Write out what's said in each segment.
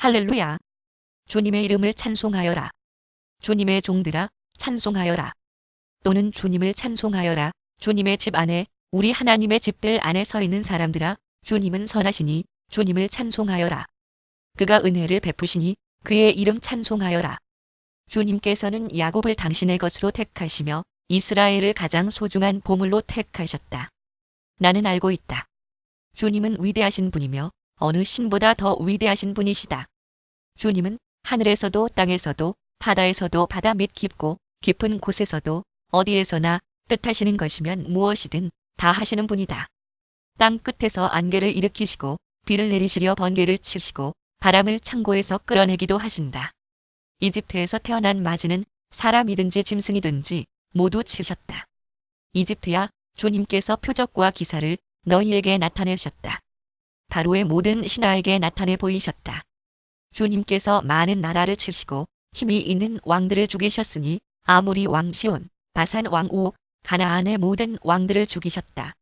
할렐루야. 주님의 이름을 찬송하여라. 주님의 종들아, 찬송하여라. 또는 주님을 찬송하여라. 주님의 집 안에, 우리 하나님의 집들 안에 서 있는 사람들아, 주님은 선하시니 주님을 찬송하여라. 그가 은혜를 베푸시니 그의 이름 찬송하여라. 주님께서는 야곱을 당신의 것으로 택하시며 이스라엘을 가장 소중한 보물로 택하셨다. 나는 알고 있다. 주님은 위대하신 분이며 어느 신보다 더 위대하신 분이시다. 주님은 하늘에서도 땅에서도 바다에서도 바다 밑 깊고 깊은 곳에서도 어디에서나 뜻하시는 것이면 무엇이든 다 하시는 분이다. 땅 끝에서 안개를 일으키시고 비를 내리시려 번개를 치시고 바람을 창고에서 끌어내기도 하신다. 이집트에서 태어난 마지는 사람이든지 짐승이든지 모두 치셨다. 이집트야, 주님께서 표적과 기사를 너희에게 나타내셨다. 바로의 모든 신하에게 나타내 보이셨다. 주님께서 많은 나라를 치시고 힘이 있는 왕들을 죽이셨으니 아모리 왕 시온, 바산 왕 옥, 가나안의 모든 왕들을 죽이셨다.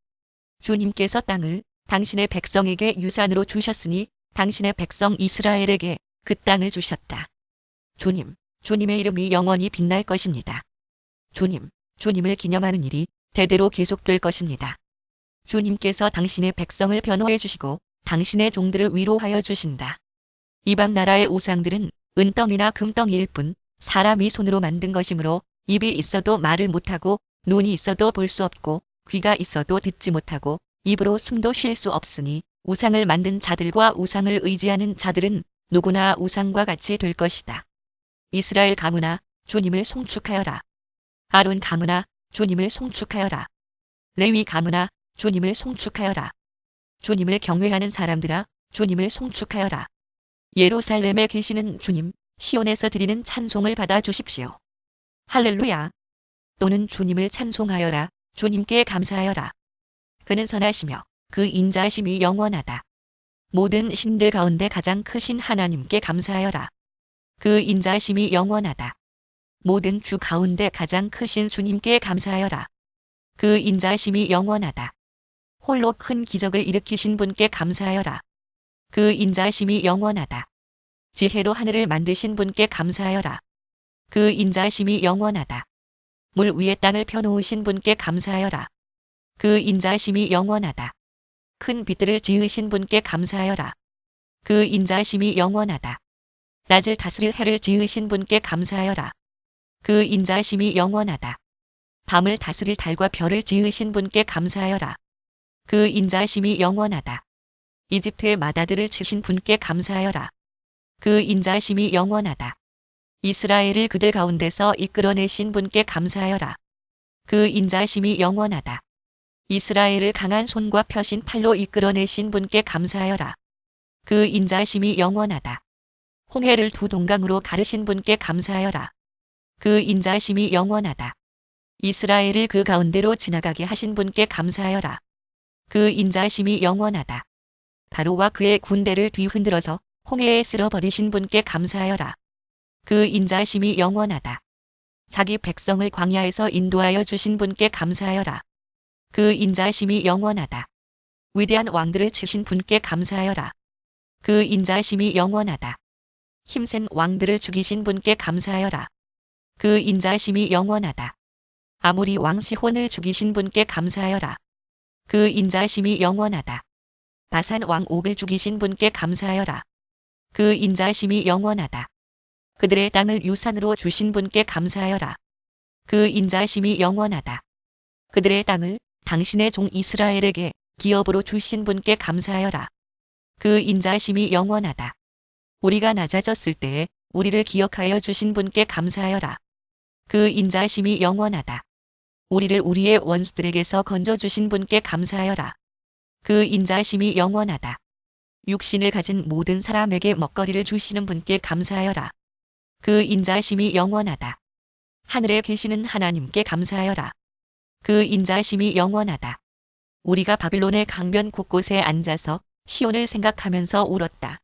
주님께서 땅을 당신의 백성에게 유산으로 주셨으니 당신의 백성 이스라엘에게 그 땅을 주셨다. 주님의 이름이 영원히 빛날 것입니다. 주님을 기념하는 일이 대대로 계속될 것입니다. 주님께서 당신의 백성을 변호해 주시고 당신의 종들을 위로하여 주신다. 이방 나라의 우상들은 은덩이나 금덩이일 뿐 사람이 손으로 만든 것이므로 입이 있어도 말을 못하고 눈이 있어도 볼 수 없고 귀가 있어도 듣지 못하고 입으로 숨도 쉴 수 없으니 우상을 만든 자들과 우상을 의지하는 자들은 누구나 우상과 같이 될 것이다. 이스라엘 가문아, 주님을 송축하여라. 아론 가문아, 주님을 송축하여라. 레위 가문아, 주님을 송축하여라. 주님을 경외하는 사람들아, 주님을 송축하여라. 예루살렘에 계시는 주님, 시온에서 드리는 찬송을 받아 주십시오. 할렐루야. 또는 주님을 찬송하여라. 주님께 감사하여라. 그는 선하시며 그 인자하심이 영원하다. 모든 신들 가운데 가장 크신 하나님께 감사하여라. 그 인자하심이 영원하다. 모든 주 가운데 가장 크신 주님께 감사하여라. 그 인자하심이 영원하다. 홀로 큰 기적을 일으키신 분께 감사하여라. 그 인자하심이 영원하다. 지혜로 하늘을 만드신 분께 감사하여라. 그 인자하심이 영원하다. 물 위에 땅을 펴놓으신 분께 감사하여라. 그 인자하심이 영원하다. 큰 빛들을 지으신 분께 감사하여라. 그 인자하심이 영원하다. 낮을 다스릴 해를 지으신 분께 감사하여라. 그 인자하심이 영원하다. 밤을 다스릴 달과 별을 지으신 분께 감사하여라. 그 인자하심이 영원하다. 이집트의 마다들을 치신 분께 감사하여라. 그 인자하심이 영원하다. 이스라엘을 그들 가운데서 이끌어내신 분께 감사하여라. 그 인자하심이 영원하다. 이스라엘을 강한 손과 펴신 팔로 이끌어내신 분께 감사하여라. 그 인자하심이 영원하다. 홍해를 두 동강으로 가르신 분께 감사하여라. 그 인자하심이 영원하다. 이스라엘을 그 가운데로 지나가게 하신 분께 감사하여라. 그 인자하심이 영원하다. 바로와 그의 군대를 뒤흔들어서 홍해에 쓸어버리신 분께 감사하여라. 그 인자하심이 영원하다. 자기 백성을 광야에서 인도하여 주신 분께 감사하여라. 그 인자하심이 영원하다. 위대한 왕들을 치신 분께 감사하여라. 그 인자하심이 영원하다. 힘센 왕들을 죽이신 분께 감사하여라. 그 인자하심이 영원하다. 아모리 왕 시혼을 죽이신 분께 감사하여라. 그 인자하심이 영원하다. 바산 왕 옥을 죽이신 분께 감사하여라. 그 인자하심이 영원하다. 그들의 땅을 유산으로 주신 분께 감사하여라. 그 인자하심이 영원하다. 그들의 땅을 당신의 종 이스라엘에게 기업으로 주신 분께 감사하여라. 그 인자하심이 영원하다. 우리가 낮아졌을 때에 우리를 기억하여 주신 분께 감사하여라. 그 인자하심이 영원하다. 우리를 우리의 원수들에게서 건져주신 분께 감사하여라. 그 인자하심이 영원하다. 육신을 가진 모든 사람에게 먹거리를 주시는 분께 감사하여라. 그 인자하심이 영원하다. 하늘에 계시는 하나님께 감사하여라. 그 인자하심이 영원하다. 우리가 바빌론의 강변 곳곳에 앉아서 시온을 생각하면서 울었다.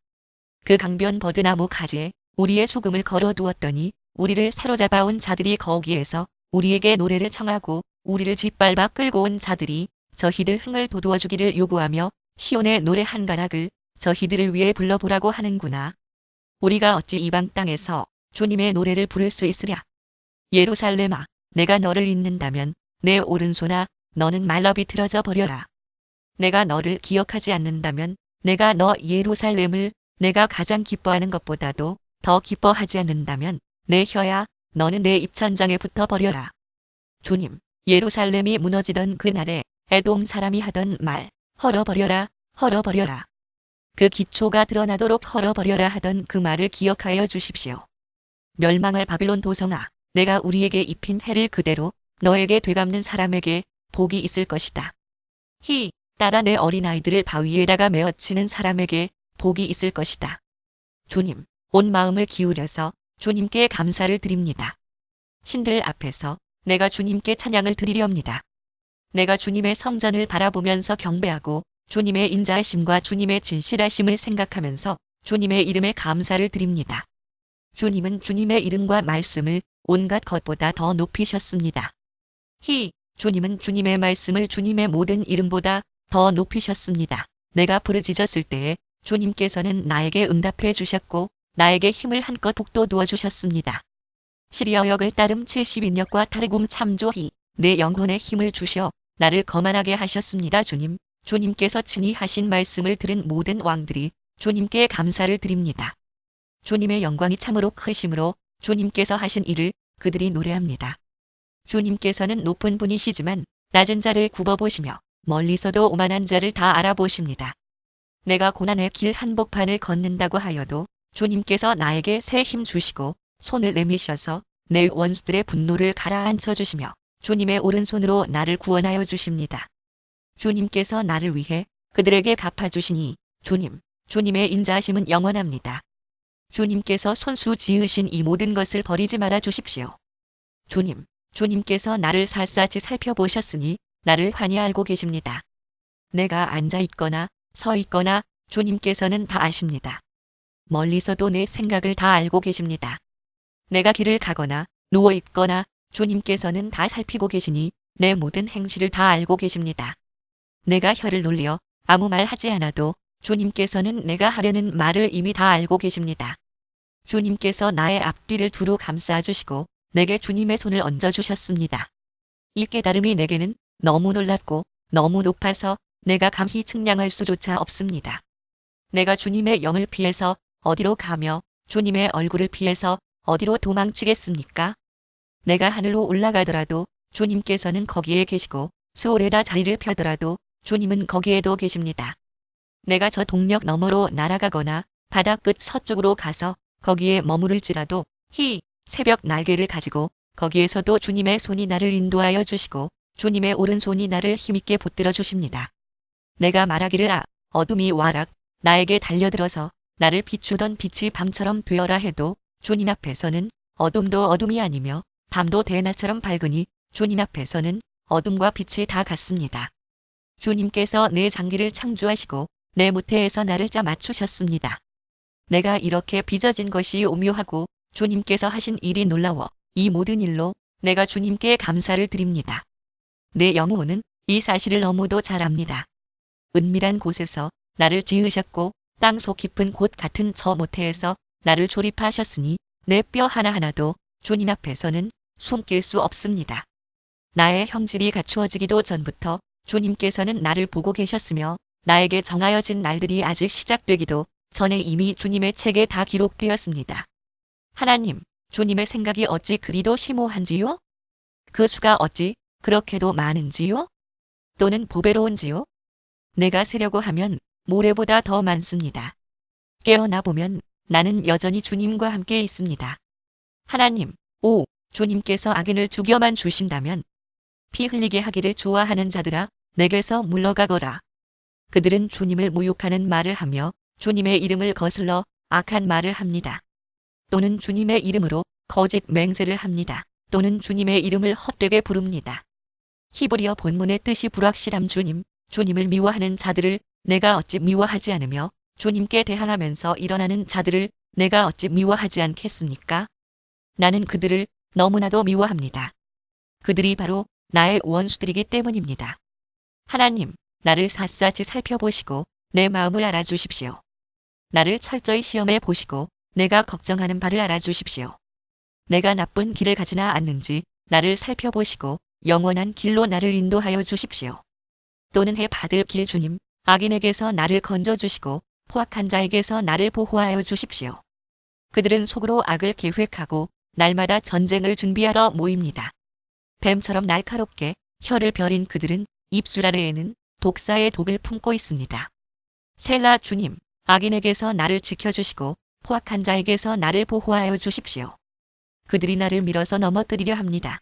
그 강변 버드나무 가지에 우리의 수금을 걸어두었더니 우리를 사로잡아온 자들이 거기에서 우리에게 노래를 청하고 우리를 짓밟아 끌고 온 자들이 저희들 흥을 돋우어 주기를 요구하며 시온의 노래 한 가락을 저희들을 위해 불러보라고 하는구나. 우리가 어찌 이방 땅에서 주님의 노래를 부를 수 있으랴. 예루살렘아, 내가 너를 잊는다면 내 오른손아, 너는 말라 비틀어져 버려라. 내가 너를 기억하지 않는다면 내가 너 예루살렘을 내가 가장 기뻐하는 것보다도 더 기뻐하지 않는다면 내 혀야, 너는 내 입천장에 붙어 버려라. 주님, 예루살렘이 무너지던 그날에 에돔 사람이 하던 말, 헐어버려라, 헐어버려라. 그 기초가 드러나도록 헐어버려라 하던 그 말을 기억하여 주십시오. 멸망할 바빌론 도성아, 내가 우리에게 입힌 해를 그대로 너에게 되갚는 사람에게 복이 있을 것이다. 따라 내 어린아이들을 바위에다가 메어치는 사람에게 복이 있을 것이다. 주님, 온 마음을 기울여서 주님께 감사를 드립니다. 신들 앞에서 내가 주님께 찬양을 드리렵니다. 내가 주님의 성전을 바라보면서 경배하고 주님의 인자하심과 주님의 진실하심을 생각하면서 주님의 이름에 감사를 드립니다. 주님은 주님의 이름과 말씀을 온갖 것보다 더 높이셨습니다. 주님은 주님의 말씀을 주님의 모든 이름보다 더 높이셨습니다. 내가 부르짖었을 때에 주님께서는 나에게 응답해 주셨고 나에게 힘을 한껏 북돋워 주셨습니다. 시리아 역을 따름 70인역과 타르굼 참조히 내 영혼에 힘을 주셔 나를 거만하게 하셨습니다. 주님, 주님께서 친히 하신 말씀을 들은 모든 왕들이 주님께 감사를 드립니다. 주님의 영광이 참으로 크심으로 주님께서 하신 일을 그들이 노래합니다. 주님께서는 높은 분이시지만 낮은 자를 굽어보시며 멀리서도 오만한 자를 다 알아보십니다. 내가 고난의 길 한복판을 걷는다고 하여도 주님께서 나에게 새 힘 주시고 손을 내미셔서 내 원수들의 분노를 가라앉혀 주시며 주님의 오른손으로 나를 구원하여 주십니다. 주님께서 나를 위해 그들에게 갚아주시니 주님의 인자하심은 영원합니다. 주님께서 손수 지으신 이 모든 것을 버리지 말아 주십시오. 주님께서 나를 샅샅이 살펴보셨으니 나를 환히 알고 계십니다. 내가 앉아 있거나 서 있거나 주님께서는 다 아십니다. 멀리서도 내 생각을 다 알고 계십니다. 내가 길을 가거나 누워 있거나 주님께서는 다 살피고 계시니 내 모든 행실을 다 알고 계십니다. 내가 혀를 놀려 아무 말 하지 않아도 주님께서는 내가 하려는 말을 이미 다 알고 계십니다. 주님께서 나의 앞뒤를 두루 감싸 주시고 내게 주님의 손을 얹어 주셨습니다. 이 깨달음이 내게는 너무 놀랍고 너무 높아서 내가 감히 측량할 수조차 없습니다. 내가 주님의 영을 피해서 어디로 가며 주님의 얼굴을 피해서 어디로 도망치겠습니까? 내가 하늘로 올라가더라도 주님께서는 거기에 계시고 수월에다 자리를 펴더라도 주님은 거기에도 계십니다. 내가 저 동력 너머로 날아가거나 바다 끝 서쪽으로 가서 거기에 머무를지라도 새벽 날개를 가지고 거기에서도 주님의 손이 나를 인도하여 주시고 주님의 오른손이 나를 힘있게 붙들어 주십니다. 내가 말하기를 어둠이 와락 나에게 달려들어서 나를 비추던 빛이 밤처럼 되어라 해도 주님 앞에서는 어둠도 어둠이 아니며 밤도 대낮처럼 밝으니 주님 앞에서는 어둠과 빛이 다 같습니다. 주님께서 내 장기를 창조하시고 내 모태에서 나를 짜 맞추셨습니다. 내가 이렇게 빚어진 것이 오묘하고 주님께서 하신 일이 놀라워 이 모든 일로 내가 주님께 감사를 드립니다. 내 영혼은 이 사실을 너무도 잘 압니다. 은밀한 곳에서 나를 지으셨고 땅속 깊은 곳 같은 저 모태에서 나를 조립하셨으니 내 뼈 하나하나도 주님 앞에서는 숨길 수 없습니다. 나의 형질이 갖추어지기도 전부터 주님께서는 나를 보고 계셨으며 나에게 정하여진 날들이 아직 시작되기도 전에 이미 주님의 책에 다 기록되었습니다. 하나님, 주님의 생각이 어찌 그리도 심오한지요? 그 수가 어찌 그렇게도 많은지요? 또는 보배로운지요? 내가 세려고 하면 모래보다 더 많습니다. 깨어나 보면 나는 여전히 주님과 함께 있습니다. 하나님, 주님께서 악인을 죽여만 주신다면 피 흘리게 하기를 좋아하는 자들아 내게서 물러가거라. 그들은 주님을 모욕하는 말을 하며 주님의 이름을 거슬러 악한 말을 합니다. 또는 주님의 이름으로 거짓 맹세를 합니다. 또는 주님의 이름을 헛되게 부릅니다. 히브리어 본문의 뜻이 불확실함 주님을 미워하는 자들을 내가 어찌 미워하지 않으며 주님께 대항하면서 일어나는 자들을 내가 어찌 미워하지 않겠습니까? 나는 그들을 너무나도 미워합니다. 그들이 바로 나의 원수들이기 때문입니다. 하나님, 나를 샅샅이 살펴보시고 내 마음을 알아주십시오. 나를 철저히 시험해 보시고 내가 걱정하는 바를 알아주십시오. 내가 나쁜 길을 가지나 않는지 나를 살펴보시고 영원한 길로 나를 인도하여 주십시오. 또는 해 받을 길 주님, 악인에게서 나를 건져주시고 포악한 자에게서 나를 보호하여 주십시오. 그들은 속으로 악을 계획하고 날마다 전쟁을 준비하러 모입니다. 뱀처럼 날카롭게 혀를 벼린 그들은 입술 아래에는 독사의 독을 품고 있습니다. 셀라 주님, 악인에게서 나를 지켜주시고 포악한 자에게서 나를 보호하여 주십시오. 그들이 나를 밀어서 넘어뜨리려 합니다.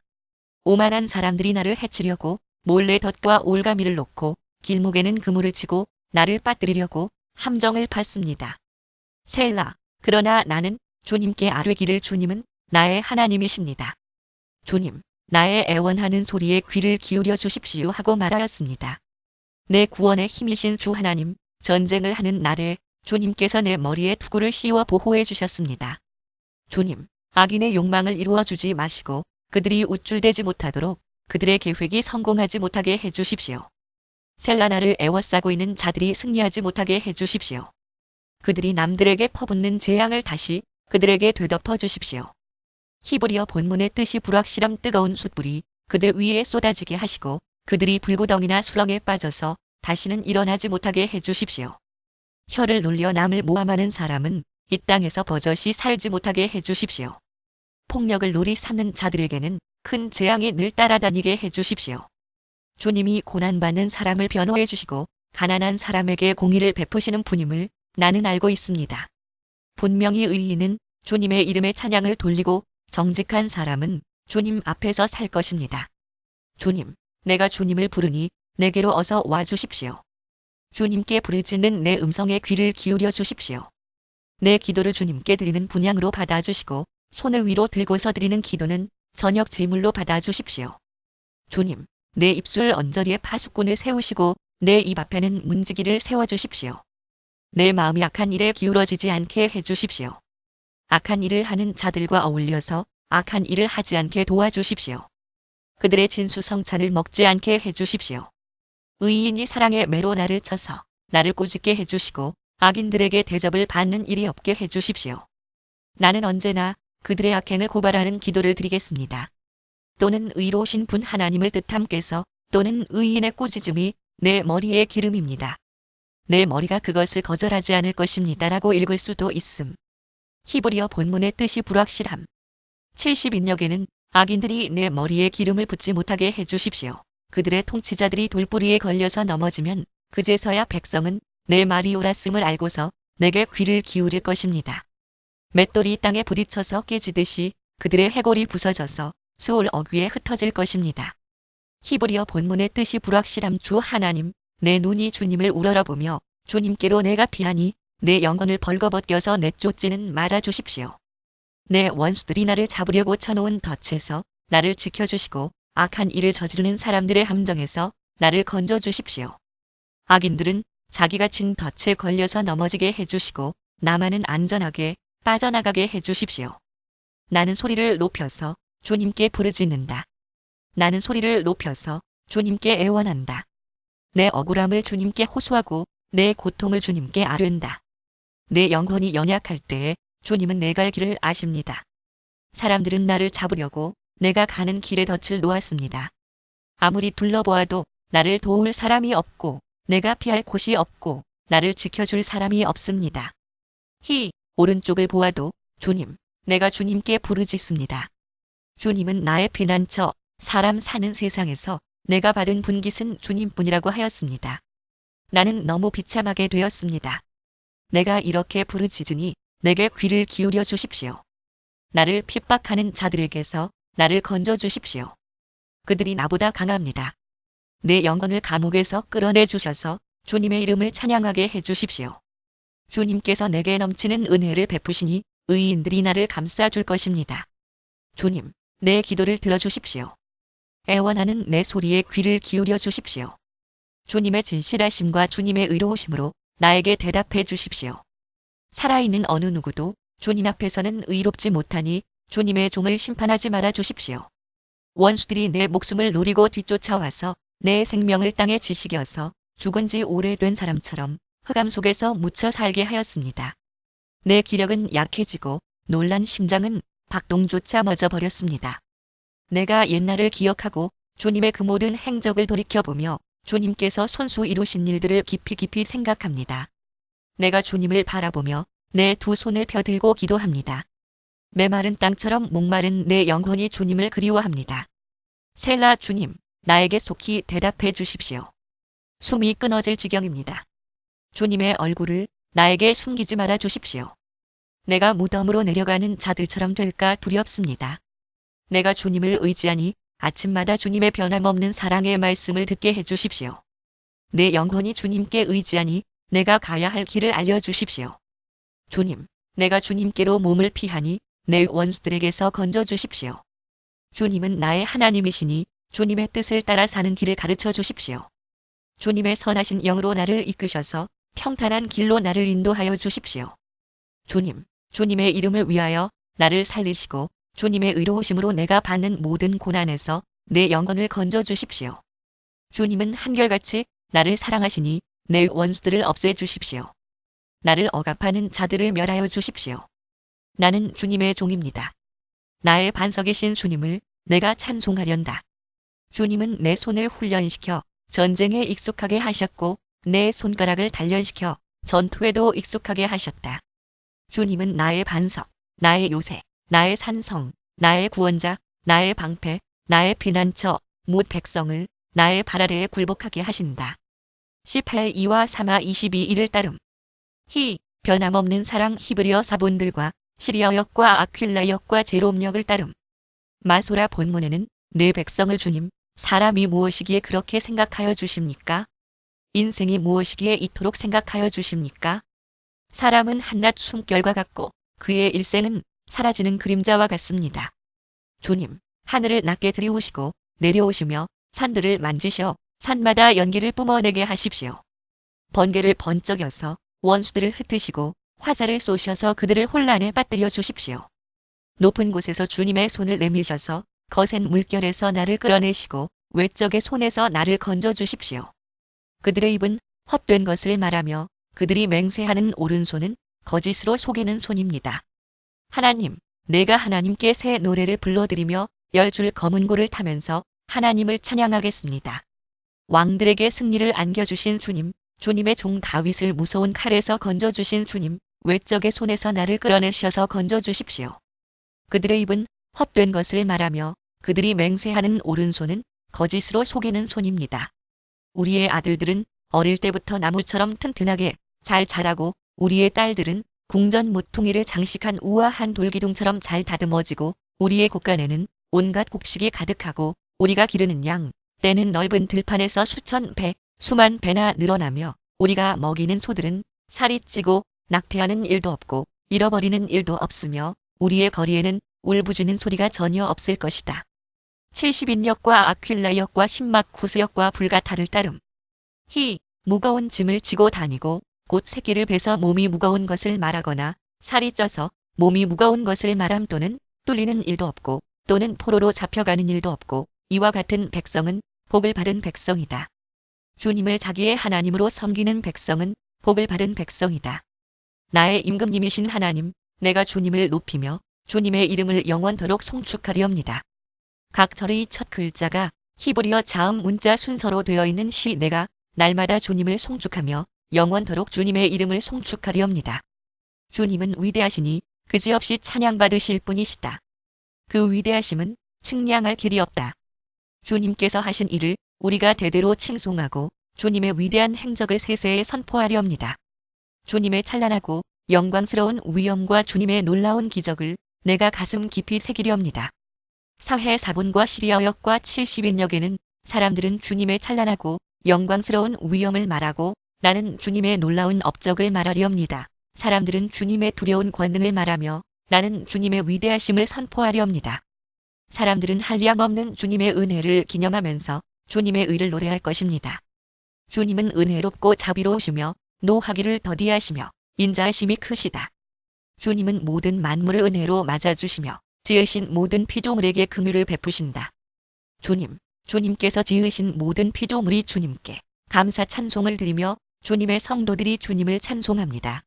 오만한 사람들이 나를 해치려고 몰래 덫과 올가미를 놓고 길목에는 그물을 치고 나를 빠뜨리려고 함정을 팠습니다. 셀라, 그러나 나는 주님께 아뢰기를 주님은 나의 하나님이십니다. 주님, 나의 애원하는 소리에 귀를 기울여 주십시오 하고 말하였습니다. 내 구원의 힘이신 주 하나님, 전쟁을 하는 날에 주님께서 내 머리에 투구를 씌워 보호해 주셨습니다. 주님, 악인의 욕망을 이루어 주지 마시고 그들이 우쭐대지 못하도록 그들의 계획이 성공하지 못하게 해주십시오. 셀라 나를 애워싸고 있는 자들이 승리하지 못하게 해주십시오. 그들이 남들에게 퍼붓는 재앙을 다시 그들에게 되덮어 주십시오. 히브리어 본문의 뜻이 불확실함 뜨거운 숯불이 그들 위에 쏟아지게 하시고 그들이 불구덩이나 수렁에 빠져서 다시는 일어나지 못하게 해주십시오. 혀를 놀려 남을 모함하는 사람은 이 땅에서 버젓이 살지 못하게 해주십시오. 폭력을 놀이 삼는 자들에게는 큰 재앙이 늘 따라다니게 해주십시오. 주님이 고난받는 사람을 변호해 주시고 가난한 사람에게 공의를 베푸시는 분임을 나는 알고 있습니다. 분명히 의인은 주님의 이름에 찬양을 돌리고 정직한 사람은 주님 앞에서 살 것입니다. 주님, 내가 주님을 부르니 내게로 어서 와 주십시오. 주님께 부르짖는 내 음성에 귀를 기울여 주십시오. 내 기도를 주님께 드리는 분향으로 받아주시고 손을 위로 들고서 드리는 기도는 저녁 제물로 받아주십시오. 주님, 내 입술 언저리에 파수꾼을 세우시고 내 입 앞에는 문지기를 세워주십시오. 내 마음이 악한 일에 기울어지지 않게 해주십시오. 악한 일을 하는 자들과 어울려서 악한 일을 하지 않게 도와주십시오. 그들의 진수성찬을 먹지 않게 해주십시오. 의인이 사랑의 매로 나를 쳐서 나를 꾸짖게 해주시고 악인들에게 대접을 받는 일이 없게 해주십시오. 나는 언제나 그들의 악행을 고발하는 기도를 드리겠습니다. 또는 의로우신 분 하나님을 뜻함께서 또는 의인의 꾸짖음이 내 머리의 기름입니다. 내 머리가 그것을 거절하지 않을 것입니다라고 읽을 수도 있음. 히브리어 본문의 뜻이 불확실함. 70인역에는 악인들이 내 머리에 기름을 붓지 못하게 해주십시오. 그들의 통치자들이 돌뿌리에 걸려서 넘어지면 그제서야 백성은 내 말이 옳았음을 알고서 내게 귀를 기울일 것입니다. 맷돌이 땅에 부딪혀서 깨지듯이 그들의 해골이 부서져서 수올 어귀에 흩어질 것입니다. 히브리어 본문의 뜻이 불확실함. 주 하나님, 내 눈이 주님을 우러러보며 주님께로 내가 피하니 내 영혼을 벌거벗겨서 내쫓지는 말아주십시오. 내 원수들이 나를 잡으려고 쳐놓은 덫에서 나를 지켜주시고 악한 일을 저지르는 사람들의 함정에서 나를 건져주십시오. 악인들은 자기가 친 덫에 걸려서 넘어지게 해주시고 나만은 안전하게 빠져나가게 해주십시오. 나는 소리를 높여서 주님께 부르짖는다. 나는 소리를 높여서 주님께 애원한다. 내 억울함을 주님께 호소하고 내 고통을 주님께 아뢰는다. 내 영혼이 연약할 때에 주님은 내 갈 길을 아십니다. 사람들은 나를 잡으려고 내가 가는 길에 덫을 놓았습니다. 아무리 둘러보아도 나를 도울 사람이 없고 내가 피할 곳이 없고 나를 지켜줄 사람이 없습니다. 오른쪽을 보아도 주님, 내가 주님께 부르짖습니다. 주님은 나의 피난처, 사람 사는 세상에서 내가 받은 분깃은 주님뿐이라고 하였습니다. 나는 너무 비참하게 되었습니다. 내가 이렇게 부르짖으니 내게 귀를 기울여 주십시오. 나를 핍박하는 자들에게서 나를 건져 주십시오. 그들이 나보다 강합니다. 내 영혼을 감옥에서 끌어내 주셔서 주님의 이름을 찬양하게 해 주십시오. 주님께서 내게 넘치는 은혜를 베푸시니 의인들이 나를 감싸줄 것입니다. 주님, 내 기도를 들어주십시오. 애원하는 내 소리에 귀를 기울여 주십시오. 주님의 진실하심과 주님의 의로우심으로 나에게 대답해 주십시오. 살아있는 어느 누구도 주님 앞에서는 의롭지 못하니 주님의 종을 심판하지 말아 주십시오. 원수들이 내 목숨을 노리고 뒤쫓아와서 내 생명을 땅에 지식여서 죽은 지 오래된 사람처럼 흑암 속에서 묻혀 살게 하였습니다. 내 기력은 약해지고 놀란 심장은 박동조차 멎어버렸습니다. 내가 옛날을 기억하고 주님의 그 모든 행적을 돌이켜보며 주님께서 손수 이루신 일들을 깊이 깊이 생각합니다. 내가 주님을 바라보며 내 두 손을 펴들고 기도합니다. 메마른 땅처럼 목마른 내 영혼이 주님을 그리워합니다. 셀라 주님, 나에게 속히 대답해 주십시오. 숨이 끊어질 지경입니다. 주님의 얼굴을 나에게 숨기지 말아 주십시오. 내가 무덤으로 내려가는 자들처럼 될까 두렵습니다. 내가 주님을 의지하니 아침마다 주님의 변함없는 사랑의 말씀을 듣게 해 주십시오. 내 영혼이 주님께 의지하니 내가 가야 할 길을 알려주십시오. 주님, 내가 주님께로 몸을 피하니 내 원수들에게서 건져 주십시오. 주님은 나의 하나님이시니 주님의 뜻을 따라 사는 길을 가르쳐 주십시오. 주님의 선하신 영으로 나를 이끄셔서 평탄한 길로 나를 인도하여 주십시오. 주님, 주님의 이름을 위하여 나를 살리시고 주님의 의로우심으로 내가 받는 모든 고난에서 내 영혼을 건져 주십시오. 주님은 한결같이 나를 사랑하시니 내 원수들을 없애 주십시오. 나를 억압하는 자들을 멸하여 주십시오. 나는 주님의 종입니다. 나의 반석이신 주님을 내가 찬송하련다. 주님은 내 손을 훈련시켜 전쟁에 익숙하게 하셨고 내 손가락을 단련시켜 전투에도 익숙하게 하셨다. 주님은 나의 반석, 나의 요새, 나의 산성, 나의 구원자, 나의 방패, 나의 피난처, 뭇 백성을 나의 발 아래에 굴복하게 하신다. 18:2와 3와 22일을 따름. 변함없는 사랑 히브리어 사본들과 시리아 역과 아퀼라 역과 제롬 역을 따름. 마소라 본문에는 내 백성을 주님, 사람이 무엇이기에 그렇게 생각하여 주십니까? 인생이 무엇이기에 이토록 생각하여 주십니까? 사람은 한낱 숨결과 같고 그의 일생은 사라지는 그림자와 같습니다. 주님, 하늘을 낮게 들이우시고 내려오시며 산들을 만지셔 산마다 연기를 뿜어내게 하십시오. 번개를 번쩍여서 원수들을 흩으시고 화살을 쏘셔서 그들을 혼란에 빠뜨려 주십시오. 높은 곳에서 주님의 손을 내미셔서 거센 물결에서 나를 끌어내시고 외적의 손에서 나를 건져 주십시오. 그들의 입은 헛된 것을 말하며 그들이 맹세하는 오른손은 거짓으로 속이는 손입니다. 하나님, 내가 하나님께 새 노래를 불러드리며 10줄 검은 고를 타면서 하나님을 찬양하겠습니다. 왕들에게 승리를 안겨주신 주님, 주님의 종 다윗을 무서운 칼에서 건져주신 주님, 외적의 손에서 나를 끌어내셔서 건져주십시오. 그들의 입은 헛된 것을 말하며 그들이 맹세하는 오른손은 거짓으로 속이는 손입니다. 우리의 아들들은 어릴 때부터 나무처럼 튼튼하게 잘 자라고 우리의 딸들은 궁전 모퉁이를 장식한 우아한 돌기둥처럼 잘 다듬어지고 우리의 곳간에는 온갖 곡식이 가득하고 우리가 기르는 양, 때는 넓은 들판에서 수천 배, 수만 배나 늘어나며 우리가 먹이는 소들은 살이 찌고 낙태하는 일도 없고 잃어버리는 일도 없으며 우리의 거리에는 울부짖는 소리가 전혀 없을 것이다. 70인역과 아퀼라역과 신막쿠스역과 불가타를 따름. 무거운 짐을 지고 다니고 곧 새끼를 베서 몸이 무거운 것을 말하거나 살이 쪄서 몸이 무거운 것을 말함 또는 뚫리는 일도 없고 또는 포로로 잡혀가는 일도 없고 이와 같은 백성은 복을 받은 백성이다. 주님을 자기의 하나님으로 섬기는 백성은 복을 받은 백성이다. 나의 임금님이신 하나님, 내가 주님을 높이며 주님의 이름을 영원토록 송축하리옵니다. 각 절의 첫 글자가 히브리어 자음 문자 순서로 되어 있는 시 내가 날마다 주님을 송축하며 영원토록 주님의 이름을 송축하리옵니다. 주님은 위대하시니 그지없이 찬양받으실 분이시다. 그 위대하심은 측량할 길이 없다. 주님께서 하신 일을 우리가 대대로 칭송하고 주님의 위대한 행적을 세세에 선포하려옵니다. 주님의 찬란하고 영광스러운 위엄과 주님의 놀라운 기적을 내가 가슴 깊이 새기려옵니다. 사해 사본과 시리아역과 70인역에는 사람들은 주님의 찬란하고 영광스러운 위엄을 말하고 나는 주님의 놀라운 업적을 말하려옵니다. 사람들은 주님의 두려운 권능을 말하며 나는 주님의 위대하심을 선포하려옵니다. 사람들은 한량없는 주님의 은혜를 기념하면서 주님의 의를 노래할 것입니다. 주님은 은혜롭고 자비로우시며 노하기를 더디하시며 인자하심이 크시다. 주님은 모든 만물을 은혜로 맞아주시며 지으신 모든 피조물에게 긍휼을 베푸신다. 주님께서 지으신 모든 피조물이 주님께 감사 찬송을 드리며 주님의 성도들이 주님을 찬송합니다.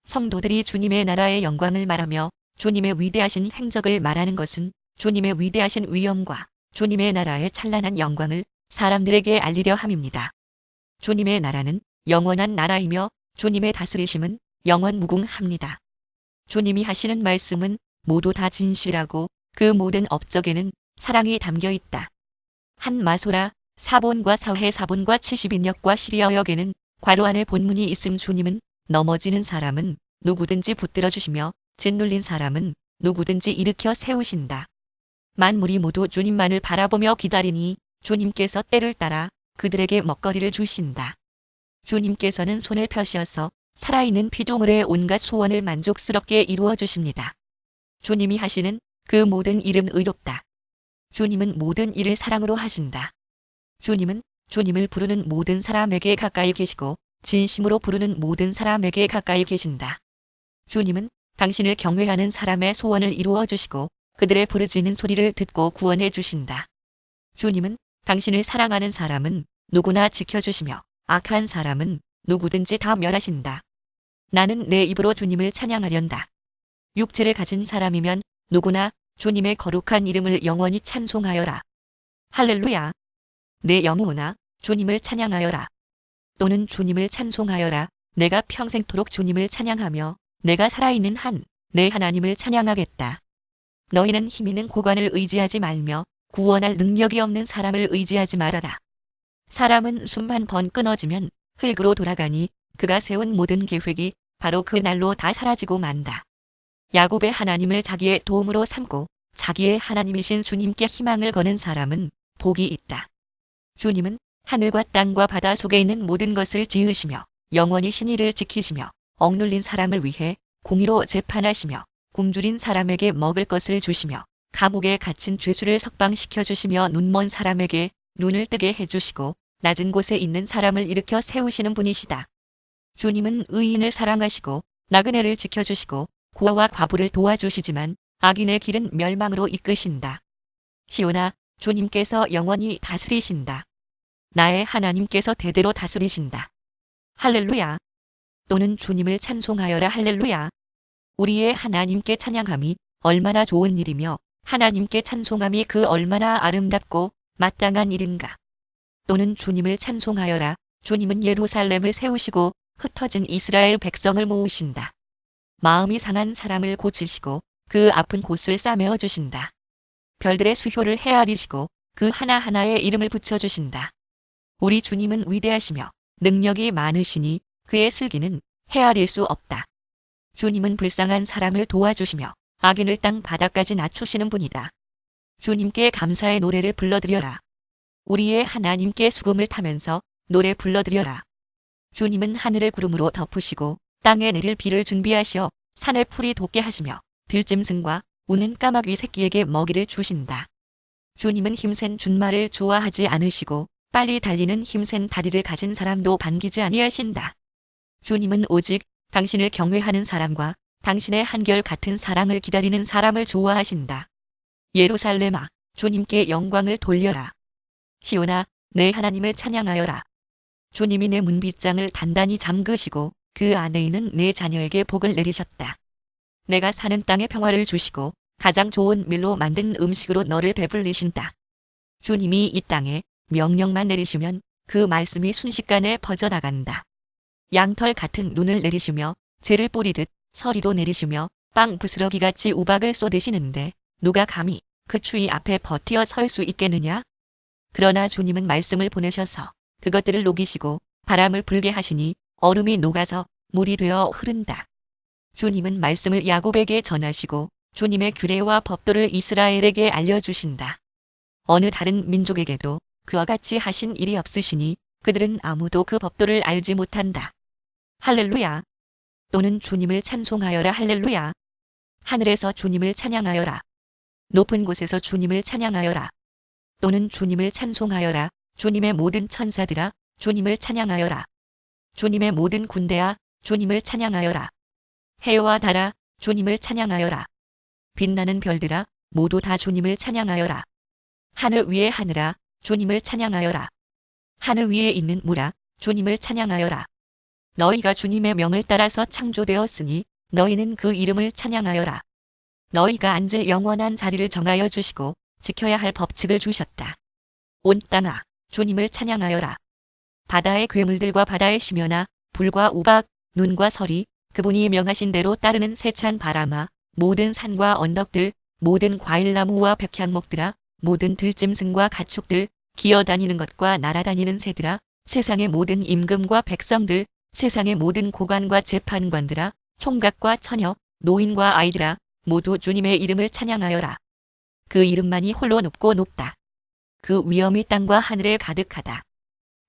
성도들이 주님의 나라의 영광을 말하며 주님의 위대하신 행적을 말하는 것은 주님의 위대하신 위엄과 주님의 나라의 찬란한 영광을 사람들에게 알리려 함입니다. 주님의 나라는 영원한 나라이며 주님의 다스리심은 영원 무궁합니다. 주님이 하시는 말씀은 모두 다 진실하고 그 모든 업적에는 사랑이 담겨 있다. 한 마소라 사본과 사회 사본과 70인역과 시리아역에는 괄호 안에 본문이 있음. 주님은 넘어지는 사람은 누구든지 붙들어 주시며 짓눌린 사람은 누구든지 일으켜 세우신다. 만물이 모두 주님만을 바라보며 기다리니 주님께서 때를 따라 그들에게 먹거리를 주신다. 주님께서는 손을 펴시어서 살아있는 피조물의 온갖 소원을 만족스럽게 이루어 주십니다. 주님이 하시는 그 모든 일은 의롭다. 주님은 모든 일을 사랑으로 하신다. 주님은 주님을 부르는 모든 사람에게 가까이 계시고 진심으로 부르는 모든 사람에게 가까이 계신다. 주님은 당신을 경외하는 사람의 소원을 이루어 주시고 그들의 부르짖는 소리를 듣고 구원해 주신다. 주님은 당신을 사랑하는 사람은 누구나 지켜주시며 악한 사람은 누구든지 다 멸하신다. 나는 내 입으로 주님을 찬양하련다. 육체를 가진 사람이면 누구나 주님의 거룩한 이름을 영원히 찬송하여라. 할렐루야. 내 영혼아, 주님을 찬양하여라. 또는 주님을 찬송하여라. 내가 평생토록 주님을 찬양하며 내가 살아있는 한 내 하나님을 찬양하겠다. 너희는 힘 있는 고관을 의지하지 말며 구원할 능력이 없는 사람을 의지하지 말아라. 사람은 숨 한 번 끊어지면 흙으로 돌아가니 그가 세운 모든 계획이 바로 그 날로 다 사라지고 만다. 야곱의 하나님을 자기의 도움으로 삼고 자기의 하나님이신 주님께 희망을 거는 사람은 복이 있다. 주님은 하늘과 땅과 바다 속에 있는 모든 것을 지으시며 영원히 신의를 지키시며 억눌린 사람을 위해 공의로 재판하시며 굶주린 사람에게 먹을 것을 주시며 감옥에 갇힌 죄수를 석방시켜 주시며 눈먼 사람에게 눈을 뜨게 해주시고 낮은 곳에 있는 사람을 일으켜 세우시는 분이시다. 주님은 의인을 사랑하시고 나그네를 지켜주시고 고아와 과부를 도와주시지만 악인의 길은 멸망으로 이끄신다. 시온아, 주님께서 영원히 다스리신다. 나의 하나님께서 대대로 다스리신다. 할렐루야. 또는 주님을 찬송하여라. 할렐루야. 우리의 하나님께 찬양함이 얼마나 좋은 일이며 하나님께 찬송함이 그 얼마나 아름답고 마땅한 일인가. 또는 주님을 찬송하여라. 주님은 예루살렘을 세우시고 흩어진 이스라엘 백성을 모으신다. 마음이 상한 사람을 고치시고 그 아픈 곳을 싸매어 주신다. 별들의 수효를 헤아리시고 그 하나하나에 이름을 붙여주신다. 우리 주님은 위대하시며 능력이 많으시니 그의 슬기는 헤아릴 수 없다. 주님은 불쌍한 사람을 도와주시며 악인을 땅 바닥까지 낮추시는 분이다. 주님께 감사의 노래를 불러드려라. 우리의 하나님께 수금을 타면서 노래 불러드려라. 주님은 하늘을 구름으로 덮으시고 땅에 내릴 비를 준비하시어 산에 풀이 돋게 하시며 들짐승과 우는 까마귀 새끼에게 먹이를 주신다. 주님은 힘센 준말을 좋아하지 않으시고 빨리 달리는 힘센 다리를 가진 사람도 반기지 아니하신다. 주님은 오직 당신을 경외하는 사람과 당신의 한결 같은 사랑을 기다리는 사람을 좋아하신다. 예루살렘아, 주님께 영광을 돌려라. 시온아, 내 하나님을 찬양하여라. 주님이 내 문빗장을 단단히 잠그시고 그 안에 있는 내 자녀에게 복을 내리셨다. 내가 사는 땅에 평화를 주시고 가장 좋은 밀로 만든 음식으로 너를 배불리신다. 주님이 이 땅에 명령만 내리시면 그 말씀이 순식간에 퍼져나간다. 양털 같은 눈을 내리시며 재를 뿌리듯 서리도 내리시며 빵 부스러기같이 우박을 쏟으시는데 누가 감히 그 추위 앞에 버티어 설 수 있겠느냐? 그러나 주님은 말씀을 보내셔서 그것들을 녹이시고 바람을 불게 하시니 얼음이 녹아서 물이 되어 흐른다. 주님은 말씀을 야곱에게 전하시고 주님의 규례와 법도를 이스라엘에게 알려주신다. 어느 다른 민족에게도 그와 같이 하신 일이 없으시니 그들은 아무도 그 법도를 알지 못한다. 할렐루야. 또는 주님을 찬송하여라. 할렐루야. 하늘에서 주님을 찬양하여라. 높은 곳에서 주님을 찬양하여라. 또는 주님을 찬송하여라. 주님의 모든 천사들아, 주님을 찬양하여라. 주님의 모든 군대아, 주님을 찬양하여라. 해와 달아, 주님을 찬양하여라. 빛나는 별들아, 모두 다 주님을 찬양하여라. 하늘 위의 하늘아, 주님을 찬양하여라. 하늘 위에 있는 물아, 주님을 찬양하여라. 너희가 주님의 명을 따라서 창조되었으니 너희는 그 이름을 찬양하여라. 너희가 앉을 영원한 자리를 정하여 주시고 지켜야 할 법칙을 주셨다. 온 땅아, 주님을 찬양하여라. 바다의 괴물들과 바다의 심연아, 불과 우박, 눈과 서리, 그분이 명하신 대로 따르는 세찬 바람아, 모든 산과 언덕들, 모든 과일나무와 백향목들아, 모든 들짐승과 가축들, 기어다니는 것과 날아다니는 새들아, 세상의 모든 임금과 백성들, 세상의 모든 고관과 재판관들아, 총각과 처녀, 노인과 아이들아, 모두 주님의 이름을 찬양하여라. 그 이름만이 홀로 높고 높다. 그 위엄이 땅과 하늘에 가득하다.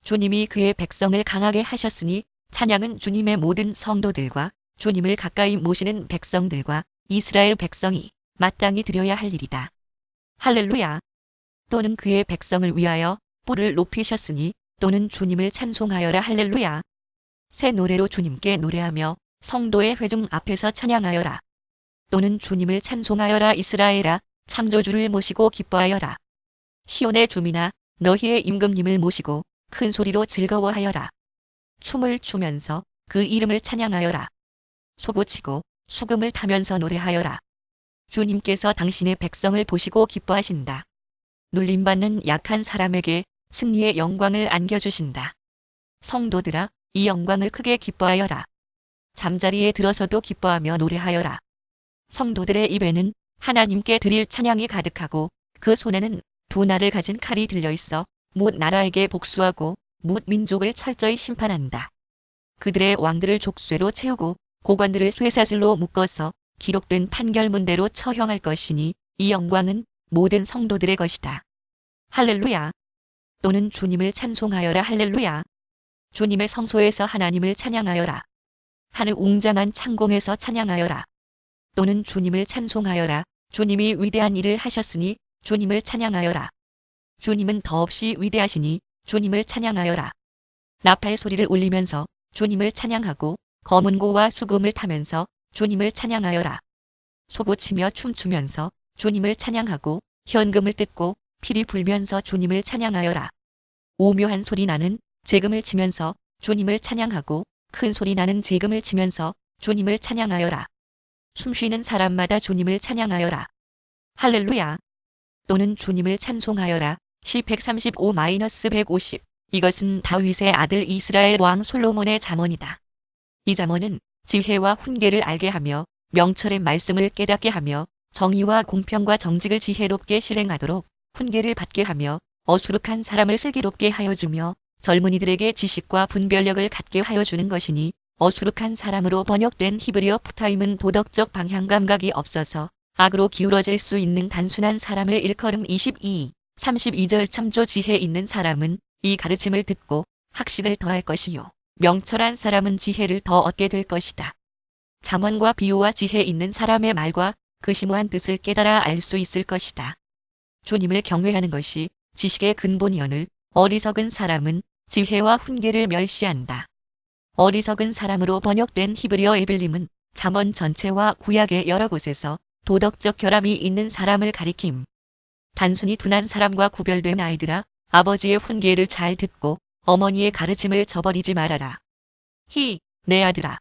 주님이 그의 백성을 강하게 하셨으니 찬양은 주님의 모든 성도들과 주님을 가까이 모시는 백성들과 이스라엘 백성이 마땅히 드려야 할 일이다. 할렐루야. 또는 그의 백성을 위하여 뿔을 높이셨으니 또는 주님을 찬송하여라. 할렐루야. 새 노래로 주님께 노래하며 성도의 회중 앞에서 찬양하여라. 또는 주님을 찬송하여라. 이스라엘아, 창조주를 모시고 기뻐하여라. 시온의 주민아, 너희의 임금님을 모시고 큰 소리로 즐거워하여라. 춤을 추면서 그 이름을 찬양하여라. 소고치고 수금을 타면서 노래하여라. 주님께서 당신의 백성을 보시고 기뻐하신다. 눌림받는 약한 사람에게 승리의 영광을 안겨주신다. 성도들아, 이 영광을 크게 기뻐하여라. 잠자리에 들어서도 기뻐하며 노래하여라. 성도들의 입에는 하나님께 드릴 찬양이 가득하고 그 손에는 두 날을 가진 칼이 들려있어 뭇 나라에게 복수하고 뭇 민족을 철저히 심판한다. 그들의 왕들을 족쇄로 채우고 고관들을 쇠사슬로 묶어서 기록된 판결문대로 처형할 것이니 이 영광은 모든 성도들의 것이다. 할렐루야. 또는 주님을 찬송하여라. 할렐루야. 주님의 성소에서 하나님을 찬양하여라. 하늘 웅장한 창공에서 찬양하여라. 또는 주님을 찬송하여라. 주님이 위대한 일을 하셨으니 주님을 찬양하여라. 주님은 더없이 위대하시니 주님을 찬양하여라. 나팔 소리를 울리면서 주님을 찬양하고 검은 고와 수금을 타면서 주님을 찬양하여라. 소고치며 춤추면서 주님을 찬양하고 현금을 뜯고 피리 불면서 주님을 찬양하여라. 오묘한 소리 나는 재금을 치면서 주님을 찬양하고 큰 소리 나는 재금을 치면서 주님을 찬양하여라. 숨쉬는 사람마다 주님을 찬양하여라. 할렐루야. 또는 주님을 찬송하여라. 시 135-150. 이것은 다윗의 아들 이스라엘 왕 솔로몬의 잠언이다. 이 잠언은 지혜와 훈계를 알게 하며 명철의 말씀을 깨닫게 하며 정의와 공평과 정직을 지혜롭게 실행하도록 훈계를 받게 하며 어수룩한 사람을 슬기롭게 하여 주며 젊은이들에게 지식과 분별력을 갖게 하여 주는 것이니 어수룩한 사람으로 번역된 히브리어 푸타임은 도덕적 방향 감각이 없어서 악으로 기울어질 수 있는 단순한 사람을 일컬음 32절 참조 지혜 있는 사람은 이 가르침을 듣고 학식을 더할 것이요 명철한 사람은 지혜를 더 얻게 될 것이다. 잠언과 비유와 지혜 있는 사람의 말과 그 심오한 뜻을 깨달아 알 수 있을 것이다. 주님을 경외하는 것이 지식의 근본이오늘 어리석은 사람은 지혜와 훈계를 멸시한다. 어리석은 사람으로 번역된 히브리어 에벨림은 잠언 전체와 구약의 여러 곳에서 도덕적 결함이 있는 사람을 가리킴. 단순히 둔한 사람과 구별된 아이들아, 아버지의 훈계를 잘 듣고 어머니의 가르침을 저버리지 말아라. 내 아들아.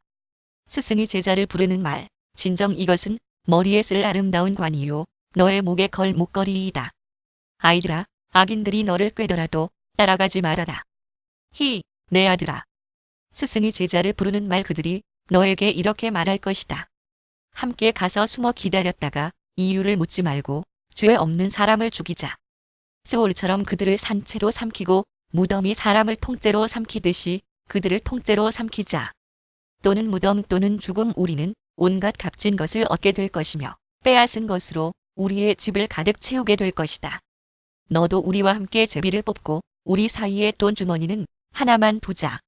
스승이 제자를 부르는 말, 진정 이것은 머리에 쓸 아름다운 관이요 너의 목에 걸 목걸이이다. 아이들아, 악인들이 너를 꾀더라도 따라가지 말아라. 내 아들아. 스승이 제자를 부르는 말 그들이 너에게 이렇게 말할 것이다. 함께 가서 숨어 기다렸다가 이유를 묻지 말고 죄 없는 사람을 죽이자. 스올처럼 그들을 산채로 삼키고 무덤이 사람을 통째로 삼키듯이 그들을 통째로 삼키자. 또는 무덤 또는 죽음 우리는 온갖 값진 것을 얻게 될 것이며 빼앗은 것으로 우리의 집을 가득 채우게 될 것이다. 너도 우리와 함께 제비를 뽑고 우리 사이의 돈 주머니는 하나만 두자.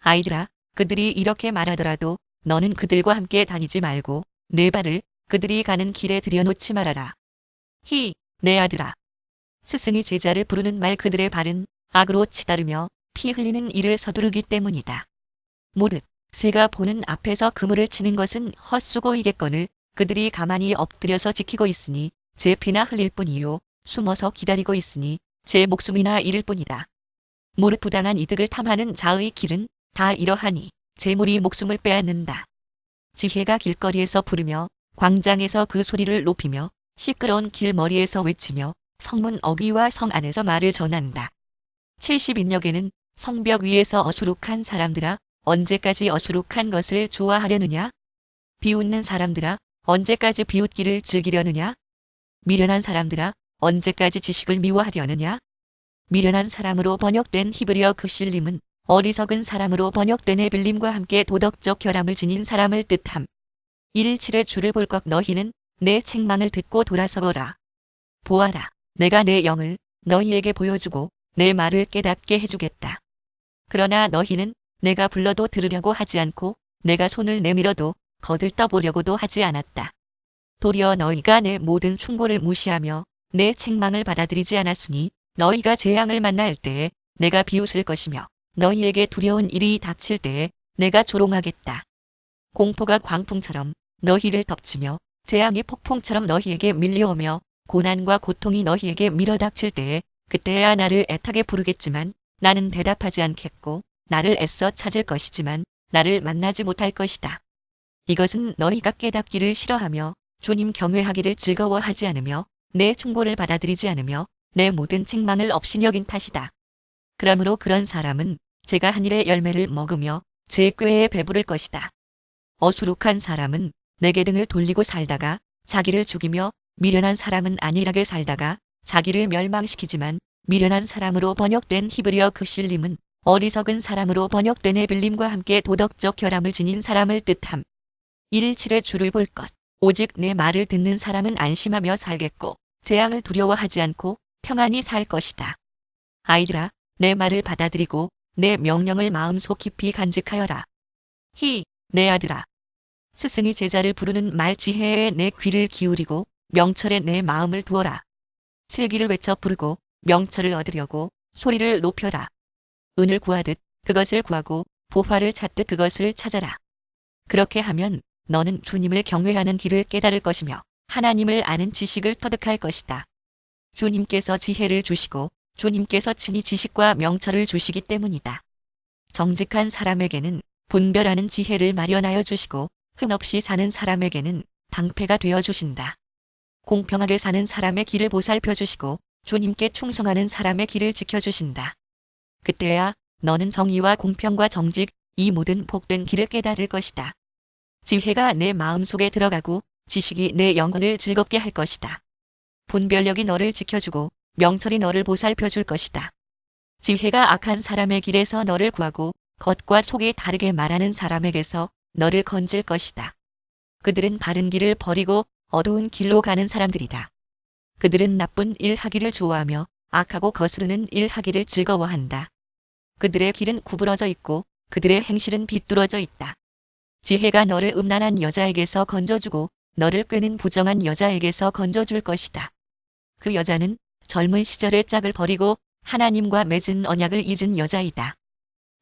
아이들아, 그들이 이렇게 말하더라도 너는 그들과 함께 다니지 말고 내 발을 그들이 가는 길에 들여놓지 말아라. 내 아들아. 스승이 제자를 부르는 말 그들의 발은 악으로 치다르며 피 흘리는 일을 서두르기 때문이다. 무릇 새가 보는 앞에서 그물을 치는 것은 헛수고이겠거늘 그들이 가만히 엎드려서 지키고 있으니 제 피나 흘릴 뿐이요 숨어서 기다리고 있으니 제 목숨이나 잃을 뿐이다. 무릇 부당한 이득을 탐하는 자의 길은 다 이러하니 재물이 목숨을 빼앗는다. 지혜가 길거리에서 부르며 광장에서 그 소리를 높이며 시끄러운 길머리에서 외치며 성문 어귀와 성 안에서 말을 전한다. 70인역에는 성벽 위에서 어수룩한 사람들아 언제까지 어수룩한 것을 좋아하려느냐? 비웃는 사람들아 언제까지 비웃기를 즐기려느냐? 미련한 사람들아 언제까지 지식을 미워하려느냐? 미련한 사람으로 번역된 히브리어 그 실림은 어리석은 사람으로 번역된 에빌림과 함께 도덕적 결함을 지닌 사람을 뜻함. 117의 줄을 볼 것 너희는 내 책망을 듣고 돌아서거라. 보아라, 내가 내 영을 너희에게 보여주고 내 말을 깨닫게 해주겠다. 그러나 너희는 내가 불러도 들으려고 하지 않고 내가 손을 내밀어도 거들떠보려고도 하지 않았다. 도리어 너희가 내 모든 충고를 무시하며 내 책망을 받아들이지 않았으니 너희가 재앙을 만날 때에 내가 비웃을 것이며 너희에게 두려운 일이 닥칠 때에 내가 조롱하겠다. 공포가 광풍처럼 너희를 덮치며 재앙이 폭풍처럼 너희에게 밀려오며 고난과 고통이 너희에게 밀어닥칠 때에 그때야 나를 애타게 부르겠지만 나는 대답하지 않겠고 나를 애써 찾을 것이지만 나를 만나지 못할 것이다. 이것은 너희가 깨닫기를 싫어하며 주님 경외하기를 즐거워하지 않으며 내 충고를 받아들이지 않으며 내 모든 책망을 없이 여긴 탓이다. 그러므로 그런 사람은 제가 한 일의 열매를 먹으며 제 꾀에 배부를 것이다. 어수룩한 사람은 내게 등을 돌리고 살다가 자기를 죽이며 미련한 사람은 안일하게 살다가 자기를 멸망시키지만 미련한 사람으로 번역된 히브리어 그 실림은 어리석은 사람으로 번역된 에빌림과 함께 도덕적 결함을 지닌 사람을 뜻함. 117의 줄을 볼 것. 오직 내 말을 듣는 사람은 안심하며 살겠고 재앙을 두려워하지 않고 평안히 살 것이다. 아이들아, 내 말을 받아들이고 내 명령을 마음속 깊이 간직하여라. 내 아들아. 스승이 제자를 부르는 말 지혜에 내 귀를 기울이고 명철에 내 마음을 두어라. 슬기를 외쳐 부르고 명철을 얻으려고 소리를 높여라. 은을 구하듯 그것을 구하고 보화를 찾듯 그것을 찾아라. 그렇게 하면 너는 주님을 경외하는 길을 깨달을 것이며 하나님을 아는 지식을 터득할 것이다. 주님께서 지혜를 주시고 주님께서 친히 지식과 명철을 주시기 때문이다. 정직한 사람에게는 분별하는 지혜를 마련하여 주시고 흠없이 사는 사람에게는 방패가 되어 주신다. 공평하게 사는 사람의 길을 보살펴 주시고 주님께 충성하는 사람의 길을 지켜주신다. 그때야 너는 정의와 공평과 정직, 이 모든 복된 길을 깨달을 것이다. 지혜가 내 마음속에 들어가고 지식이 내 영혼을 즐겁게 할 것이다. 분별력이 너를 지켜주고 명철이 너를 보살펴 줄 것이다. 지혜가 악한 사람의 길에서 너를 구하고 겉과 속이 다르게 말하는 사람에게서 너를 건질 것이다. 그들은 바른 길을 버리고 어두운 길로 가는 사람들이다. 그들은 나쁜 일 하기를 좋아하며 악하고 거스르는 일 하기를 즐거워한다. 그들의 길은 구부러져 있고 그들의 행실은 비뚤어져 있다. 지혜가 너를 음란한 여자에게서 건져주고 너를 꾀는 부정한 여자에게서 건져줄 것이다. 그 여자는 젊은 시절의 짝을 버리고 하나님과 맺은 언약을 잊은 여자이다.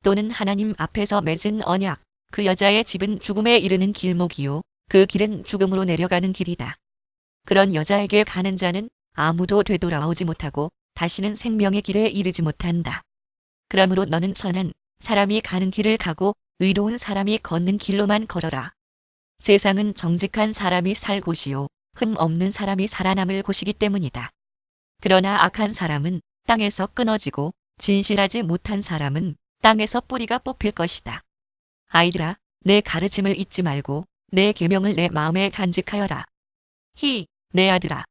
또는 하나님 앞에서 맺은 언약, 그 여자의 집은 죽음에 이르는 길목이요 그 길은 죽음으로 내려가는 길이다. 그런 여자에게 가는 자는 아무도 되돌아오지 못하고 다시는 생명의 길에 이르지 못한다. 그러므로 너는 선한 사람이 가는 길을 가고 의로운 사람이 걷는 길로만 걸어라. 세상은 정직한 사람이 살 곳이요 흠 없는 사람이 살아남을 곳이기 때문이다. 그러나 악한 사람은 땅에서 끊어지고 진실하지 못한 사람은 땅에서 뿌리가 뽑힐 것이다. 아이들아, 내 가르침을 잊지 말고 내 계명을 내 마음에 간직하여라. 내 아들아.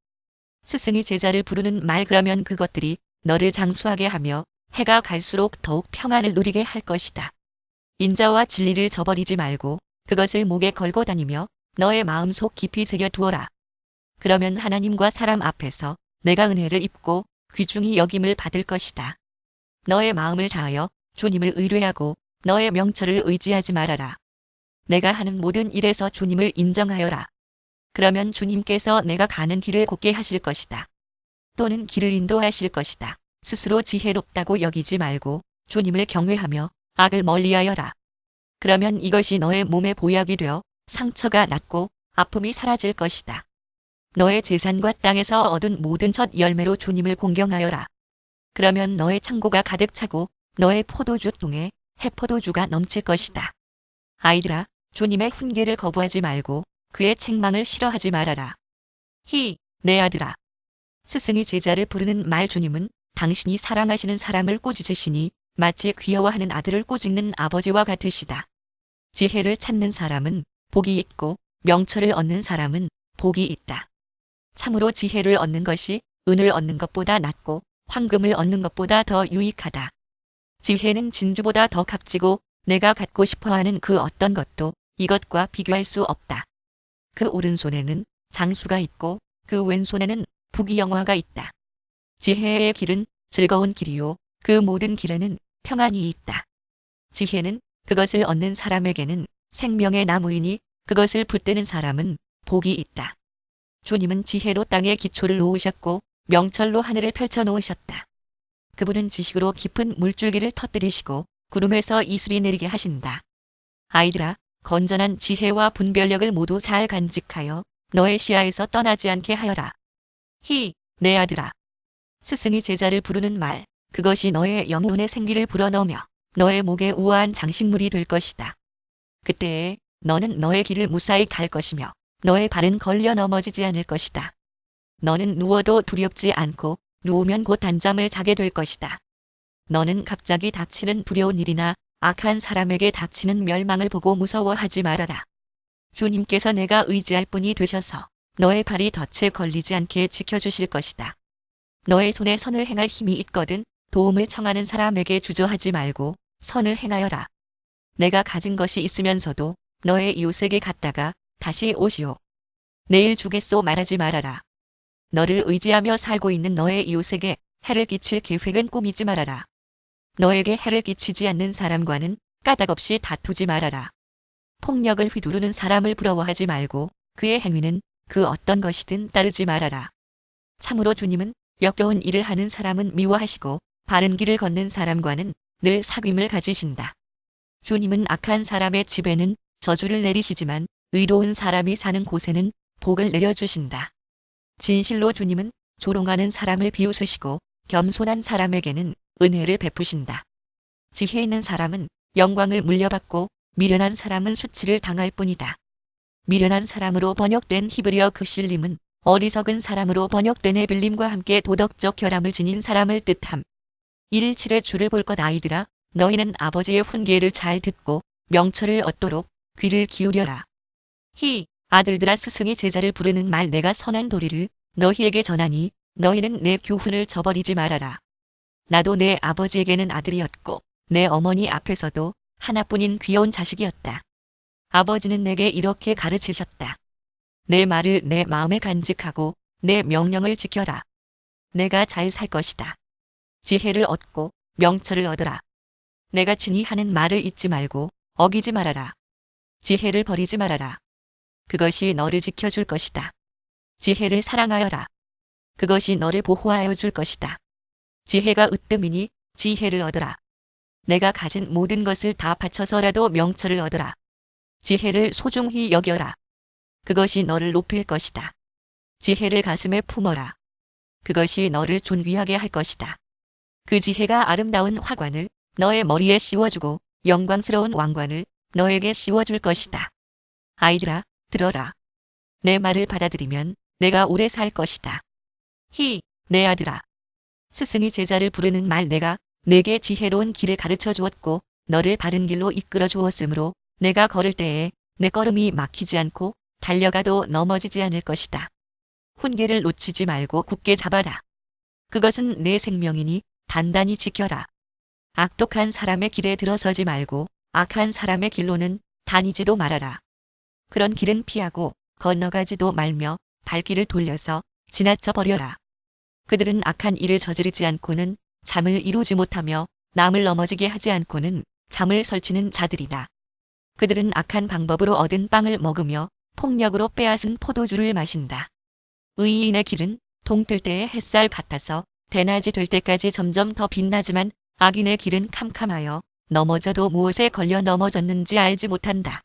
스승이 제자를 부르는 말 그러면 그것들이 너를 장수하게 하며 해가 갈수록 더욱 평안을 누리게 할 것이다. 인자와 진리를 저버리지 말고 그것을 목에 걸고 다니며 너의 마음속 깊이 새겨두어라. 그러면 하나님과 사람 앞에서 내가 은혜를 입고 귀중히 여김을 받을 것이다. 너의 마음을 다하여 주님을 의뢰하고 너의 명철을 의지하지 말아라. 내가 하는 모든 일에서 주님을 인정하여라. 그러면 주님께서 내가 가는 길을 곱게 하실 것이다. 또는 길을 인도하실 것이다. 스스로 지혜롭다고 여기지 말고 주님을 경외하며 악을 멀리하여라. 그러면 이것이 너의 몸에 보약이 되어 상처가 낫고 아픔이 사라질 것이다. 너의 재산과 땅에서 얻은 모든 첫 열매로 주님을 공경하여라. 그러면 너의 창고가 가득 차고 너의 포도주 통에 해포도주가 넘칠 것이다. 아이들아, 주님의 훈계를 거부하지 말고 그의 책망을 싫어하지 말아라. 내 아들아. 스승이 제자를 부르는 말 주님은 당신이 사랑하시는 사람을 꾸짖으시니 마치 귀여워하는 아들을 꾸짖는 아버지와 같으시다. 지혜를 찾는 사람은 복이 있고 명철을 얻는 사람은 복이 있다. 참으로 지혜를 얻는 것이 은을 얻는 것보다 낫고 황금을 얻는 것보다 더 유익하다. 지혜는 진주보다 더 값지고 내가 갖고 싶어하는 그 어떤 것도 이것과 비교할 수 없다. 그 오른손에는 장수가 있고 그 왼손에는 부귀영화가 있다. 지혜의 길은 즐거운 길이요 그 모든 길에는 평안이 있다. 지혜는 그것을 얻는 사람에게는 생명의 나무이니 그것을 붙드는 사람은 복이 있다. 주님은 지혜로 땅에 기초를 놓으셨고 명철로 하늘을 펼쳐 놓으셨다. 그분은 지식으로 깊은 물줄기를 터뜨리시고 구름에서 이슬이 내리게 하신다. 아이들아, 건전한 지혜와 분별력을 모두 잘 간직하여 너의 시야에서 떠나지 않게 하여라. 내 아들아. 스승이 제자를 부르는 말, 그것이 너의 영혼의 생기를 불어넣으며 너의 목에 우아한 장식물이 될 것이다. 그때에 너는 너의 길을 무사히 갈 것이며 너의 발은 걸려 넘어지지 않을 것이다. 너는 누워도 두렵지 않고 누우면 곧 단잠을 자게 될 것이다. 너는 갑자기 닥치는 두려운 일이나 악한 사람에게 닥치는 멸망을 보고 무서워하지 말아라. 주님께서 내가 의지할 분이 되셔서 너의 발이 덫에 걸리지 않게 지켜주실 것이다. 너의 손에 선을 행할 힘이 있거든 도움을 청하는 사람에게 주저하지 말고 선을 행하여라. 내가 가진 것이 있으면서도 너의 이웃에게 갔다가 다시 오시오. 내일 주겠소 말하지 말아라. 너를 의지하며 살고 있는 너의 이웃에게 해를 끼칠 계획은 꾸미지 말아라. 너에게 해를 끼치지 않는 사람과는 까닭없이 다투지 말아라. 폭력을 휘두르는 사람을 부러워하지 말고 그의 행위는 그 어떤 것이든 따르지 말아라. 참으로 주님은 역겨운 일을 하는 사람은 미워하시고 바른 길을 걷는 사람과는 늘 사귐을 가지신다. 주님은 악한 사람의 집에는 저주를 내리시지만 의로운 사람이 사는 곳에는 복을 내려주신다. 진실로 주님은 조롱하는 사람을 비웃으시고 겸손한 사람에게는 은혜를 베푸신다. 지혜 있는 사람은 영광을 물려받고 미련한 사람은 수치를 당할 뿐이다. 미련한 사람으로 번역된 히브리어 그 실림은 어리석은 사람으로 번역된 에빌림과 함께 도덕적 결함을 지닌 사람을 뜻함. 117의 주를 볼 것 아이들아, 너희는 아버지의 훈계를 잘 듣고 명철을 얻도록 귀를 기울여라. 아들들아, 스승이 제자를 부르는 말 내가 선한 도리를 너희에게 전하니 너희는 내 교훈을 저버리지 말아라. 나도 내 아버지에게는 아들이었고 내 어머니 앞에서도 하나뿐인 귀여운 자식이었다. 아버지는 내게 이렇게 가르치셨다. 내 말을 내 마음에 간직하고 내 명령을 지켜라. 내가 잘 살 것이다. 지혜를 얻고 명철을 얻으라. 내가 친히 하는 말을 잊지 말고 어기지 말아라. 지혜를 버리지 말아라. 그것이 너를 지켜줄 것이다. 지혜를 사랑하여라. 그것이 너를 보호하여 줄 것이다. 지혜가 으뜸이니 지혜를 얻으라. 내가 가진 모든 것을 다 바쳐서라도 명철을 얻으라. 지혜를 소중히 여겨라. 그것이 너를 높일 것이다. 지혜를 가슴에 품어라. 그것이 너를 존귀하게 할 것이다. 그 지혜가 아름다운 화관을 너의 머리에 씌워주고 영광스러운 왕관을 너에게 씌워줄 것이다. 아이들아, 들어라. 내 말을 받아들이면 내가 오래 살 것이다. 내 아들아. 스승이 제자를 부르는 말 내가 내게 지혜로운 길을 가르쳐 주었고 너를 바른 길로 이끌어 주었으므로 내가 걸을 때에 내 걸음이 막히지 않고 달려가도 넘어지지 않을 것이다. 훈계를 놓치지 말고 굳게 잡아라. 그것은 내 생명이니 단단히 지켜라. 악독한 사람의 길에 들어서지 말고 악한 사람의 길로는 다니지도 말아라. 그런 길은 피하고 건너가지도 말며 발길을 돌려서 지나쳐 버려라. 그들은 악한 일을 저지르지 않고는 잠을 이루지 못하며 남을 넘어지게 하지 않고는 잠을 설치는 자들이다. 그들은 악한 방법으로 얻은 빵을 먹으며 폭력으로 빼앗은 포도주를 마신다. 의인의 길은 동뜰 때의 햇살 같아서 대낮이 될 때까지 점점 더 빛나지만 악인의 길은 캄캄하여 넘어져도 무엇에 걸려 넘어졌는지 알지 못한다.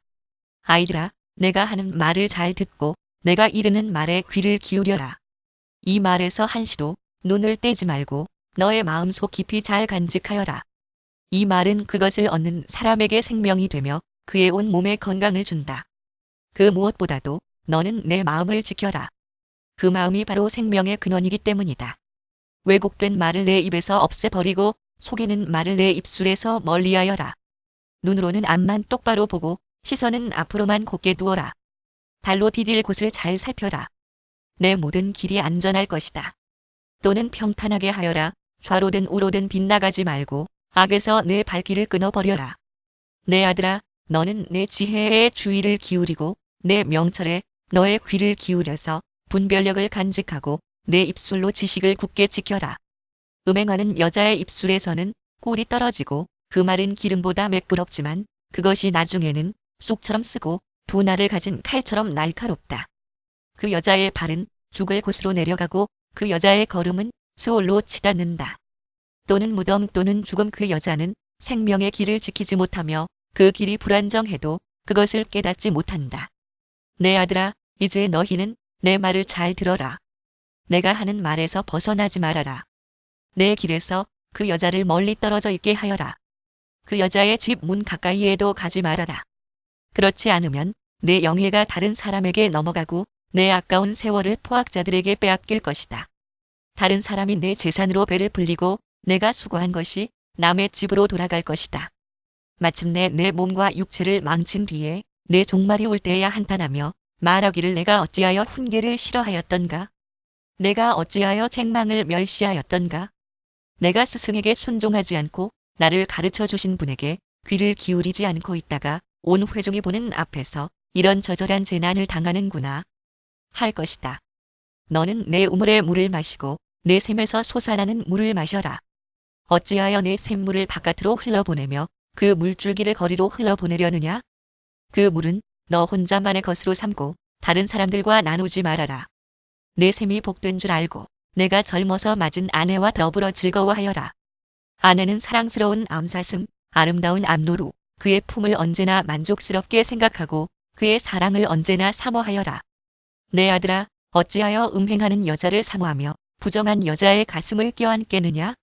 아이들아, 내가 하는 말을 잘 듣고 내가 이르는 말에 귀를 기울여라. 이 말에서 한시도 눈을 떼지 말고 너의 마음속 깊이 잘 간직하여라. 이 말은 그것을 얻는 사람에게 생명이 되며 그의 온 몸에 건강을 준다. 그 무엇보다도 너는 내 마음을 지켜라. 그 마음이 바로 생명의 근원이기 때문이다. 왜곡된 말을 내 입에서 없애버리고 속이는 말을 내 입술에서 멀리하여라. 눈으로는 앞만 똑바로 보고 시선은 앞으로만 곧게 두어라. 발로 디딜 곳을 잘 살펴라. 내 모든 길이 안전할 것이다. 또는 평탄하게 하여라. 좌로든 우로든 빗나가지 말고 악에서 내 발길을 끊어버려라. 내 아들아, 너는 내 지혜에 주의를 기울이고 내 명철에 너의 귀를 기울여서 분별력을 간직하고 내 입술로 지식을 굳게 지켜라. 음행하는 여자의 입술에서는 꿀이 떨어지고 그 말은 기름보다 매끄럽지만 그것이 나중에는 쑥처럼 쓰고 분할을 가진 칼처럼 날카롭다. 그 여자의 발은 죽을 곳으로 내려가고 그 여자의 걸음은 수올로 치닫는다. 또는 무덤 또는 죽음 그 여자는 생명의 길을 지키지 못하며 그 길이 불안정해도 그것을 깨닫지 못한다. 내 아들아, 이제 너희는 내 말을 잘 들어라. 내가 하는 말에서 벗어나지 말아라. 내 길에서 그 여자를 멀리 떨어져 있게 하여라. 그 여자의 집 문 가까이에도 가지 말아라. 그렇지 않으면 내 영예가 다른 사람에게 넘어가고 내 아까운 세월을 포악자들에게 빼앗길 것이다. 다른 사람이 내 재산으로 배를 불리고 내가 수고한 것이 남의 집으로 돌아갈 것이다. 마침내 내 몸과 육체를 망친 뒤에 내 종말이 올 때에야 한탄하며 말하기를 내가 어찌하여 훈계를 싫어하였던가? 내가 어찌하여 책망을 멸시하였던가? 내가 스승에게 순종하지 않고 나를 가르쳐 주신 분에게 귀를 기울이지 않고 있다가 온 회중이 보는 앞에서 이런 저절한 재난을 당하는구나 할 것이다. 너는 내 우물의 물을 마시고 내 샘에서 솟아나는 물을 마셔라. 어찌하여 내 샘물을 바깥으로 흘러보내며 그 물줄기를 거리로 흘러보내려느냐? 그 물은 너 혼자만의 것으로 삼고 다른 사람들과 나누지 말아라. 내 샘이 복된 줄 알고 내가 젊어서 맞은 아내와 더불어 즐거워하여라. 아내는 사랑스러운 암사슴, 아름다운 암노루, 그의 품을 언제나 만족스럽게 생각하고 그의 사랑을 언제나 사모하여라. 내 아들아, 어찌하여 음행하는 여자를 사모하며 부정한 여자의 가슴을 껴안겠느냐?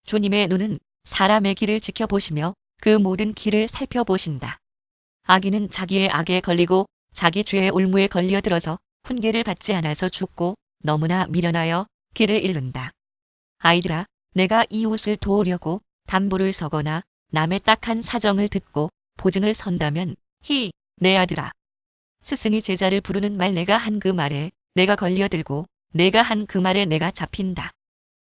주님의 눈은 사람의 길을 지켜보시며 그 모든 길을 살펴보신다. 악인은 자기의 악에 걸리고 자기 죄의 올무에 걸려들어서 훈계를 받지 않아서 죽고 너무나 미련하여 길을 잃는다. 아이들아, 내가 이웃을 도우려고 담보를 서거나 남의 딱한 사정을 듣고 보증을 선다면 내 아들아. 스승이 제자를 부르는 말 내가 한 그 말에 내가 걸려들고 내가 한 그 말에 내가 잡힌다.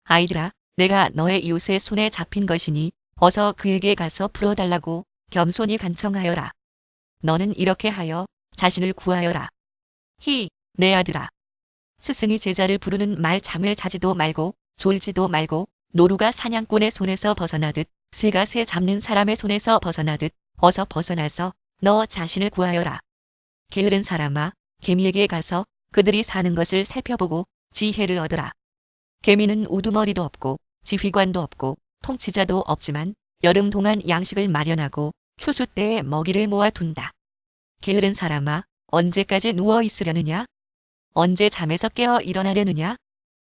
아이들아, 내가 너의 이웃의 손에 잡힌 것이니 어서 그에게 가서 풀어달라고 겸손히 간청하여라. 너는 이렇게 하여 자신을 구하여라. 내 아들아. 스승이 제자를 부르는 말 잠을 자지도 말고 졸지도 말고 노루가 사냥꾼의 손에서 벗어나듯 새가 새 잡는 사람의 손에서 벗어나듯 어서 벗어나서 너 자신을 구하여라. 게으른 사람아, 개미에게 가서 그들이 사는 것을 살펴보고 지혜를 얻으라. 개미는 우두머리도 없고 지휘관도 없고 통치자도 없지만 여름 동안 양식을 마련하고 추수 때에 먹이를 모아둔다. 게으른 사람아, 언제까지 누워 있으려느냐? 언제 잠에서 깨어 일어나려느냐?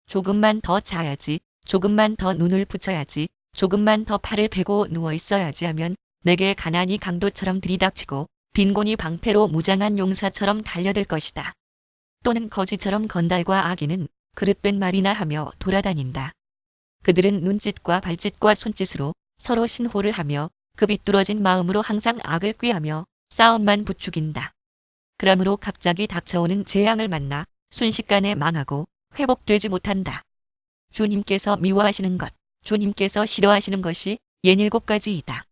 조금만 더 자야지, 조금만 더 눈을 붙여야지, 조금만 더 팔을 펴고 누워 있어야지 하면 내게 가난이 강도처럼 들이닥치고 빈곤이 방패로 무장한 용사처럼 달려들 것이다. 또는 거지처럼 건달과 악인은 그릇된 말이나 하며 돌아다닌다. 그들은 눈짓과 발짓과 손짓으로 서로 신호를 하며 그 비뚤어진 마음으로 항상 악을 꾀하며 싸움만 부추긴다. 그러므로 갑자기 닥쳐오는 재앙을 만나 순식간에 망하고 회복되지 못한다. 주님께서 미워하시는 것, 주님께서 싫어하시는 것이 67가지이다.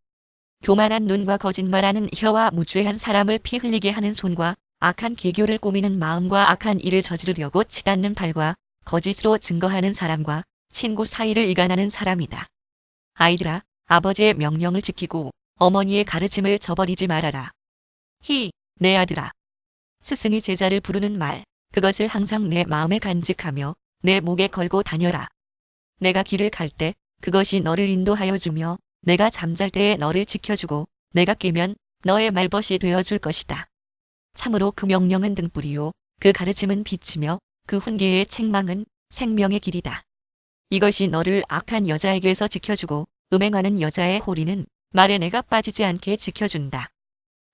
교만한 눈과 거짓말하는 혀와 무죄한 사람을 피 흘리게 하는 손과 악한 계교를 꾸미는 마음과 악한 일을 저지르려고 치닫는 발과 거짓으로 증거하는 사람과 친구 사이를 이간하는 사람이다. 아이들아, 아버지의 명령을 지키고 어머니의 가르침을 저버리지 말아라. 내 아들아. 스승이 제자를 부르는 말, 그것을 항상 내 마음에 간직하며 내 목에 걸고 다녀라. 내가 길을 갈 때 그것이 너를 인도하여 주며 내가 잠잘 때에 너를 지켜주고 내가 깨면 너의 말벗이 되어줄 것이다. 참으로 그 명령은 등불이요 그 가르침은 빛이며 그 훈계의 책망은 생명의 길이다. 이것이 너를 악한 여자에게서 지켜주고 음행하는 여자의 호리는 말에 내가 빠지지 않게 지켜준다.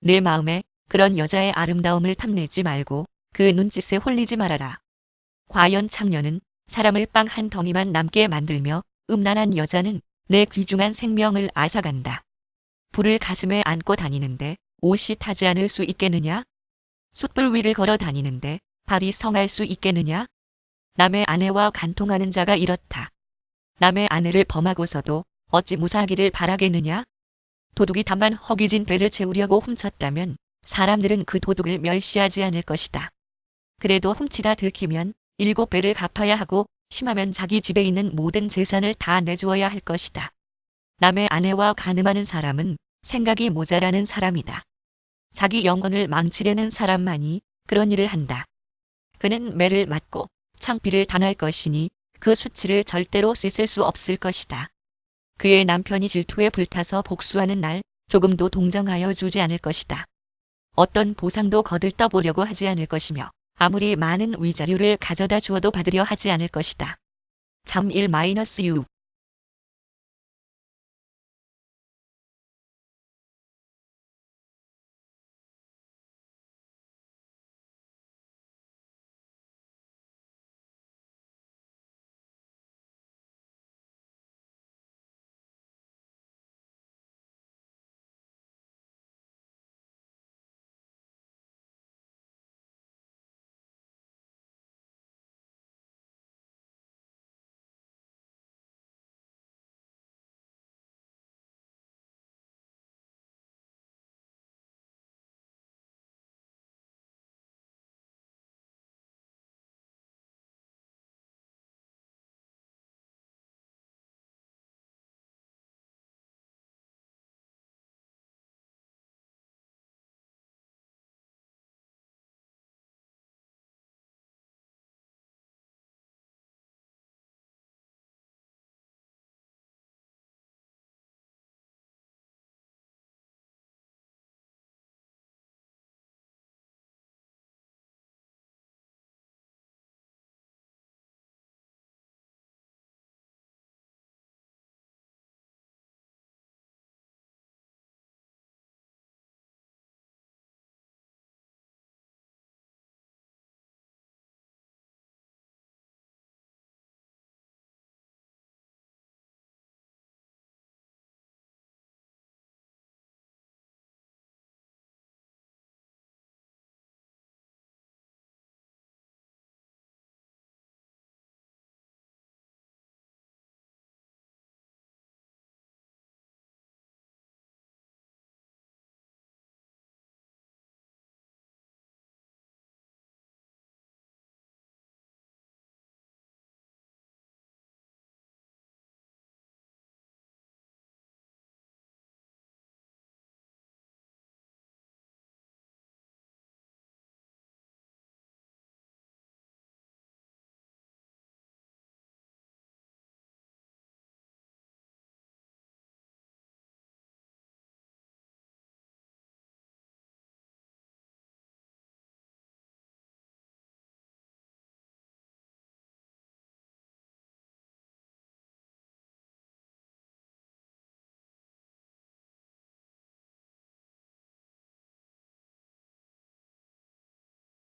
내 마음에 그런 여자의 아름다움을 탐내지 말고 그 눈짓에 홀리지 말아라. 과연 창녀는 사람을 빵 한 덩이만 남게 만들며 음란한 여자는 내 귀중한 생명을 앗아간다. 불을 가슴에 안고 다니는데 옷이 타지 않을 수 있겠느냐? 숯불 위를 걸어 다니는데 발이 성할 수 있겠느냐? 남의 아내와 간통하는 자가 이렇다. 남의 아내를 범하고서도 어찌 무사하기를 바라겠느냐? 도둑이 다만 허기진 배를 채우려고 훔쳤다면 사람들은 그 도둑을 멸시하지 않을 것이다. 그래도 훔치다 들키면 7배를 갚아야 하고 심하면 자기 집에 있는 모든 재산을 다 내주어야 할 것이다. 남의 아내와 간음하는 사람은 생각이 모자라는 사람이다. 자기 영혼을 망치려는 사람만이 그런 일을 한다. 그는 매를 맞고 창피를 당할 것이니 그 수치를 절대로 씻을 수 없을 것이다. 그의 남편이 질투에 불타서 복수하는 날 조금도 동정하여 주지 않을 것이다. 어떤 보상도 거들떠보려고 하지 않을 것이며 아무리 많은 위자료를 가져다 주어도 받으려 하지 않을 것이다. 참 1-6